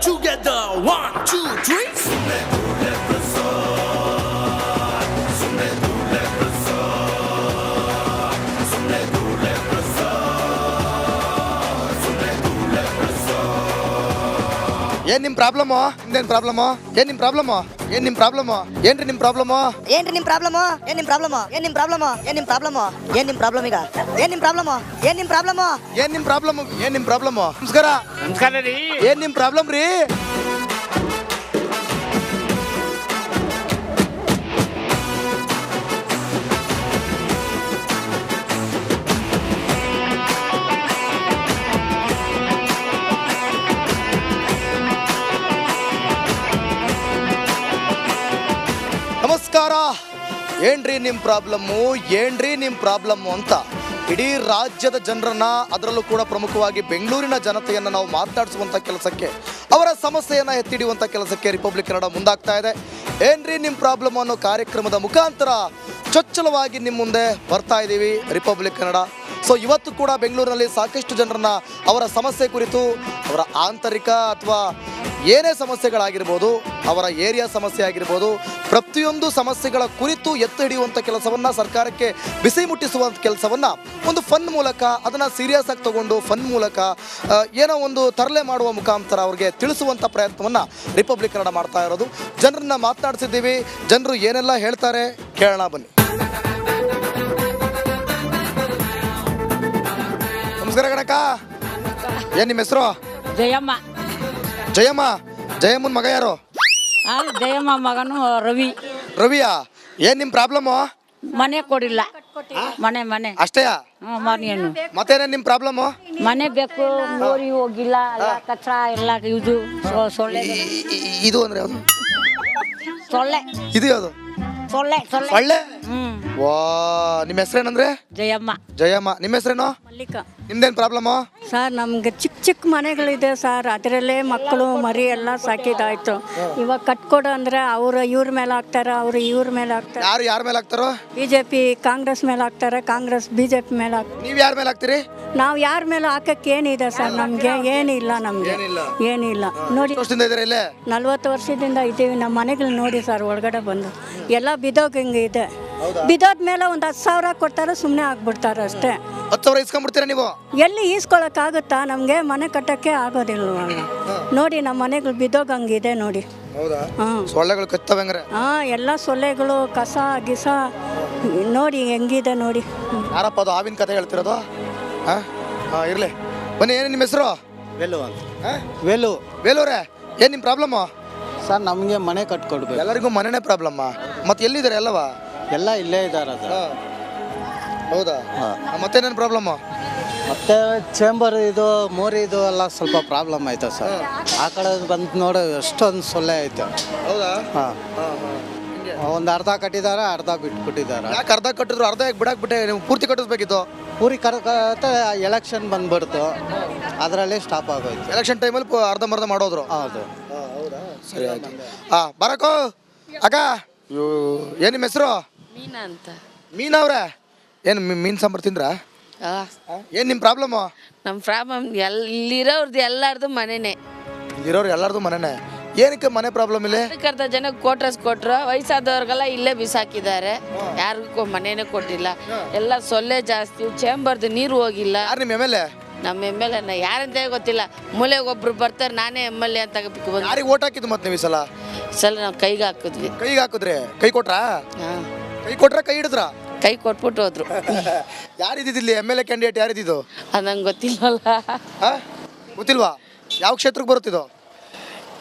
together. 1, 2, 3. ಏನ್ ನಿಮ್ problem? ಏನ್ ಪ್ರಾಬ್ಲಮ್? ಏನ್ ನಿಮ್ ಪ್ರಾಬ್ಲಮ್? ಏನ್ ನಿಮ್ ಪ್ರಾಬ್ಲಮ್? ಏನ್ರಿ ನಿಮ್ ಪ್ರಾಬ್ಲಮ್? ಏನ್ರಿ ನಿಮ್ ಪ್ರಾಬ್ಲಮ್? ಏನ್ ನಿಮ್ ಪ್ರಾಬ್ಲಮ್? ಏನ್ ನಿಮ್ ಪ್ರಾಬ್ಲಮ್? ಏನ್ ನಿಮ್ ಪ್ರಾಬ್ಲಮ್? ಏನ್ ನಿಮ್ ಪ್ರಾಬ್ಲಮ್ ಈಗ? ಏನ್ ನಿಮ್ ಪ್ರಾಬ್ಲಮ್? ಏನ್ ನಿಮ್ ಪ್ರಾಬ್ಲಮ್? ಏನ್ ನಿಮ್ ಪ್ರಾಬ್ಲಮ್? ಏನ್ ನಿಮ್ ಪ್ರಾಬ್ಲಮ್? ನಮಸ್ಕಾರ. ನಮಸ್ಕಾರ ರೀ. ಏನ್ ನಿಮ್ ಪ್ರಾಬ್ಲಮ್ ರೀ? ನಮಸ್ಕಾರ. ಏನ್ರಿ ನಿಮ್ ಪ್ರಾಬ್ಲಮ್ಮು? ಏನ್ರಿ ನಿಮ್ ಪ್ರಾಬ್ಲಮ್ಮು ಅಂತ ಇಡೀ ರಾಜ್ಯದ ಜನರನ್ನ, ಅದರಲ್ಲೂ ಕೂಡ ಪ್ರಮುಖವಾಗಿ ಬೆಂಗಳೂರಿನ ಜನತೆಯನ್ನು ನಾವು ಮಾತನಾಡಿಸುವಂಥ ಕೆಲಸಕ್ಕೆ, ಅವರ ಸಮಸ್ಯೆಯನ್ನು ಎತ್ತಿಡಿಯುವಂಥ ಕೆಲಸಕ್ಕೆ ರಿಪಬ್ಲಿಕ್ ಕನ್ನಡ ಮುಂದಾಗ್ತಾ ಇದೆ. ಏನ್ರಿ ನಿಮ್ಮ ಪ್ರಾಬ್ಲಮ್ ಅನ್ನೋ ಕಾರ್ಯಕ್ರಮದ ಮುಖಾಂತರ ಚೊಚ್ಚಲವಾಗಿ ನಿಮ್ಮ ಮುಂದೆ ಬರ್ತಾ ಇದ್ದೀವಿ ರಿಪಬ್ಲಿಕ್ ಕನ್ನಡ. ಸೊ ಇವತ್ತು ಕೂಡ ಬೆಂಗಳೂರಿನಲ್ಲಿ ಸಾಕಷ್ಟು ಜನರನ್ನ ಅವರ ಸಮಸ್ಯೆ ಕುರಿತು, ಅವರ ಆಂತರಿಕ ಅಥವಾ ಏನೇ ಸಮಸ್ಯೆಗಳಾಗಿರ್ಬೋದು, ಅವರ ಏರಿಯಾ ಸಮಸ್ಯೆ ಆಗಿರ್ಬೋದು, ಪ್ರತಿಯೊಂದು ಸಮಸ್ಯೆಗಳ ಕುರಿತು ಎತ್ತು ಹಿಡಿಯುವಂಥ ಕೆಲಸವನ್ನು, ಸರ್ಕಾರಕ್ಕೆ ಬಿಸಿ ಮುಟ್ಟಿಸುವಂಥ ಕೆಲಸವನ್ನು ಒಂದು ಫನ್ ಮೂಲಕ, ಅದನ್ನು ಸೀರಿಯಸ್ ಆಗಿ ತಗೊಂಡು ಫನ್ ಮೂಲಕ ಏನೋ ಒಂದು ತರಲೆ ಮಾಡುವ ಮುಖಾಂತರ ಅವ್ರಿಗೆ ತಿಳಿಸುವಂಥ ಪ್ರಯತ್ನವನ್ನು ರಿಪಬ್ಲಿಕ್ ಕನ್ನಡ ಮಾಡ್ತಾ ಇರೋದು. ಜನರನ್ನ ಮಾತನಾಡಿಸಿದ್ದೀವಿ. ಜನರು ಏನೆಲ್ಲ ಹೇಳ್ತಾರೆ ಕೇಳೋಣ ಬನ್ನಿ. ನಮಸ್ಕಾರ ಗಣಕ. ಏನ್ ನಿಮ್ಮ ಹೆಸರು? ಜಯಮ್ಮ. ಜಯಮ್ಮ. ಜಯಮ್ಮನ ಮಗ ಯಾರು? ಜಯಮ್ಮ ಮಗನು ರವಿ. ರವಿಯಾ? ಏನ್ ನಿಮ್ ಪ್ರಾಬ್ಲಮ್? ಮನೆ ಕೊಡಿಲ್ಲ. ಮನೆ ಅಷ್ಟೇಯಾ? ಮನೆಯನ್ನು ಮತ್ತೇನೇ ನಿಮ್ ಪ್ರಾಬ್ಲಮ್? ಮನೆ ಬೇಕು. ಮೋರಿ ಹೋಗಿಲ್ಲ, ಎಲ್ಲ ಕಚರ ಎಲ್ಲ ಇದು ಸೊಳ್ಳೆ. ಇದು ಅಂದ್ರೆ ಯಾವುದು? ಸೊಳ್ಳೆ. ಇದು ಯಾವುದು? ಸೊಳ್ಳೆ. ಒಳ್ಳೆ. ವಾ, ನಿಮ್ಮ ಹೆಸರೇನಂದ್ರೆ? ಜಯಮ್ಮ. ಜಯಮ್ಮ. ನಿಮ್ಮ ಹೆಸರೇನು? ಮಲ್ಲಿಕ. ನಿಮ್ದೇನ್ ಪ್ರಾಬ್ಲಮ್? ಸರ್ ನಮ್ಗೆ ಚಿಕ್ಕ ಮನೆಗಳಿದೆ ಸರ್, ಅದರಲ್ಲೇ ಮಕ್ಕಳು ಮರಿ ಎಲ್ಲ ಸಾಕಿದಾಯ್ತು. ಇವಾಗ ಕಟ್ಕೊಡು ಅಂದ್ರೆ ಅವ್ರು ಇವ್ರ ಮೇಲೆ ಹಾಕ್ತಾರೆ, ಅವ್ರು ಇವ್ರ ಮೇಲೆ ಹಾಕ್ತಾರೆ. ಯಾರು ಯಾರ ಮೇಲೆ ಹಾಕ್ತಾರೋ? ಬಿಜೆಪಿ ಕಾಂಗ್ರೆಸ್ ಮೇಲೆ ಹಾಕ್ತಾರೆ, ಕಾಂಗ್ರೆಸ್ ಬಿಜೆಪಿ ಮೇಲೆ ಹಾಕ್ತಾರೆ. ನೀವ್ ಯಾರ ಮೇಲೆ ಹಾಕ್ತೀರಿ? ನಾವು ಯಾರ ಮೇಲೆ ಹಾಕಕ್ಕೆ ಏನಿದೆ ಸರ್? ನಮ್ಗೆ ಏನಿಲ್ಲ. ನಮ್ಗೆ ಏನಿಲ್ಲ ನೋಡಿ. ವರ್ಷದಿಂದ ಇದಾರೆ ಇಲ್ಲೇ? 40 ವರ್ಷದಿಂದ ಇದ್ದೀವಿ. ನಮ್ಮ ಮನೆಗಳು ನೋಡಿ ಸರ್, ಒಳಗಡೆ ಬಂದು ಎಲ್ಲ ಬಿದೋಗಂಗೆ ಇದೆ. ಬಿದೋದ್ಮೇಲೆ ಒಂದು 10,000 ಕೊಡ್ತಾರೆ, ಸುಮ್ಮನೆ ಆಗ್ಬಿಡ್ತಾರೆ ಅಷ್ಟೇ. 10,000 ಇಸ್ಕೊಂಡ್ಬಿಡ್ತೀರಾ ನೀವು? ಎಲ್ಲಿ ಈಸ್ಕೊಳಕ್ಕಾಗುತ್ತಾ? ನಮಗೆ ಮನೆ ಕಟ್ಟಕ್ಕೆ ಆಗೋದಿಲ್ವಲ್ಲ. ನೋಡಿ ನಮ್ಮ ಮನೆಗಳು ಬಿದ್ದೋಗಂಗಿದೆ ನೋಡಿ. ಸೊಳ್ಳೆಗಳು ಕತ್ತವಂಗ್ರೆ? ಎಲ್ಲ ಸೊಳ್ಳೆಗಳು, ಕಸ ಗಿಸ ನೋಡಿ ಹೆಂಗಿದೆ ನೋಡಿ. ಯಾರಪ್ಪ ಅದು ಹಾವಿನ ಕತೆ ಹೇಳ್ತಿರೋದು? ಇರ್ಲಿ ಬನ್ನಿ. ಏನು ನಿಮ್ಮ ಹೆಸರು? ವೇಲು ಅಂತ. ವೇಲು. ವೇಲೂರೇ, ಏನ್ ನಿಮ್ ಪ್ರಾಬ್ಲಮ್? ಸರ್ ನಮಗೆ ಮನೆ ಕಟ್ಕೊಡ್ಬೇಕು. ಎಲ್ಲರಿಗೂ ಮನೆನೇ ಪ್ರಾಬ್ಲಮ್. ಮತ್ತೆ ಎಲ್ಲಿದ್ದಾರೆ ಎಲ್ಲವ? ಎಲ್ಲ ಇಲ್ಲೇ ಇದ್ದಾರೆ ಅದು. ಹೌದಾ? ಮತ್ತೇನೇನು ಪ್ರಾಬ್ಲಮ್? ಮತ್ತೆ ಚೇಂಬರ್ ಇದು ಮೋರಿ ಇದು ಎಲ್ಲ ಸ್ವಲ್ಪ ಪ್ರಾಬ್ಲಮ್ ಆಯ್ತು ಸರ್. ಆ ಕಡೆ ಬಂದು ನೋಡಿ ಎಷ್ಟೊಂದು ಸೊಳ್ಳೆ ಐತೆ. ಹೌದಾ? ಒಂದು ಅರ್ಧ ಕಟ್ಟಿದ್ದಾರೆ, ಅರ್ಧ ಬಿಟ್ಬಿಟ್ಟಿದ್ದಾರೆ. ಯಾಕೆ ಅರ್ಧ ಕಟ್ಟಿದ್ರು? ಅರ್ಧ ಯಾಕೆ ಬಿಡಾಕ್ಬಿಟ್ಟೆ? ನೀವು ಪೂರ್ತಿ ಕಟ್ಟಿಸ್ಬೇಕಿತ್ತು. ಪೂರಿ ಎಲೆಕ್ಷನ್ ಬಂದ್ಬಿಡ್ತು, ಅದರಲ್ಲೇ ಸ್ಟಾಪ್ ಆಗೋಯ್ತು. ಎಲೆಕ್ಷನ್ ಟೈಮಲ್ಲಿ ಅರ್ಧಂಬರ್ಧ ಮಾಡೋದ್ರು. ಹೌದು. ಸರಿ ಆಯ್ತು. ಬರಕೋ ಅಕ್ಕ. ಏನು ನಿಮ್ಮ ಹೆಸರು? ಮೀನಾ ಅಂತ. ಮೀನಾ ಅವ್ರೆ, ಏನು ಮೀನು ಸಾಂಬಾರು ತಿಂದ್ರ? ಏನು ನಿಮ್ಮ ಪ್ರಾಬ್ಲಮ್ಮು? ನಮ್ಮ ಪ್ರಾಬ್ಲಮ್ ಇಲ್ಲಿರೋರ್ದು ಎಲ್ಲಾರ್ದು ಮನೆನೇ. ಇಲ್ಲಿರೋರು ಎಲ್ಲಾರ್ದು ಮನೆನೇ. ಏನಕ್ಕೆ ಮನೆ ಪ್ರಾಬ್ಲಮ್ ಇಲ್ಲ? ಅರ್ಧ ಜನ ಕ್ವಾರ್ಟರ್ಸ್ ಕೊಟ್ರು, ವಯಸ್ಸಾದವ್ರಿಗೆಲ್ಲ ಇಲ್ಲೇ ಬಿಸಾಕಿದ್ದಾರೆ. ಯಾರಿಗೂ ಮನೆನೇ ಕೊಟ್ಟಿಲ್ಲ. ಎಲ್ಲ ಸೊಳ್ಳೆ ಜಾಸ್ತಿ, ಚೇಂಬರ್ದು ನೀರು ಹೋಗಿಲ್ಲ. ಯಾರು ನಿಮ್ಮ ಎಮ್ ಎಲ್ ಎ? ನಮ್ಮ ಎಮ್ ಎಲ್ ಎ ಯಾರಂತ ಗೊತ್ತಿಲ್ಲ. ಮೂಲೆಗೆ ಒಬ್ರು ಬರ್ತಾರೆ, ನಾನೇ ಎಮ್ ಎಲ್ ಎ ಅಂತ ಬಂದು. ಯಾರಿಗೆ ಓಟ್ ಹಾಕಿದ್ದು ಮತ್ತೆ ನೀವು ಈ ಸಲ? ನಾವು ಕೈಗೆ ಹಾಕಿದ್ವಿ. ಕೈಗೆ ಹಾಕಿದ್ರಿ? ಕೈ ಕೊಟ್ರಾ? ಕೈ ಕೊಟ್ರ ಕೈ ಹಿಡಿದ್ರ? ಕೈ ಕೊಟ್ಬಿಟ್ಟು ಹೋದ್ರು. ಯಾರಿದ್ದಿಲ್ಲಿ ಎಮ್ ಎಲ್ ಎ ಕ್ಯಾಂಡಿಡೇಟ್? ಯಾರಿದ್ದು ಅದು ನಂಗೆ ಗೊತ್ತಿಲ್ಲವಲ್ಲ. ಗೊತ್ತಿಲ್ವಾ? ಯಾವ ಕ್ಷೇತ್ರಕ್ಕೆ ಬರುತ್ತಿದ್ದು?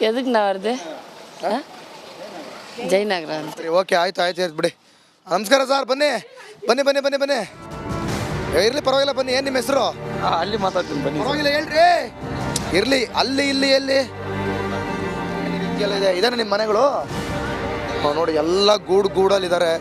ಎದಕ್ಕೆ ನಾವ್ರದ್ದು ಜಯನಗರ ಅಂತ. ಸರಿ, ಓಕೆ, ಆಯ್ತು ಬಿಡಿ. ನಮಸ್ಕಾರ ಸರ್. ಬನ್ನಿ ಬನ್ನಿ ಬನ್ನಿ ಬನ್ನಿ ಬನ್ನಿ. ಇರ್ಲಿ ಪರವಾಗಿಲ್ಲ, ಬನ್ನಿ. ಏನು ನಿಮ್ಮ ಹೆಸರು? ಅಲ್ಲಿ ಮಾತಾಡ್ತೀನಿ ಬನ್ನಿ. ಪರವಾಗಿಲ್ಲ ಹೇಳ್ರಿ. ಇರ್ಲಿ. ಅಲ್ಲಿ ಇಲ್ಲಿ ಎಲ್ಲಿ ಇದಾನೆ ನಿಮ್ಮ ಮನೆಗಳು? ನೋಡಿ ಎಲ್ಲ ಗೂಡಲ್ಲಿದ್ದಾರೆ.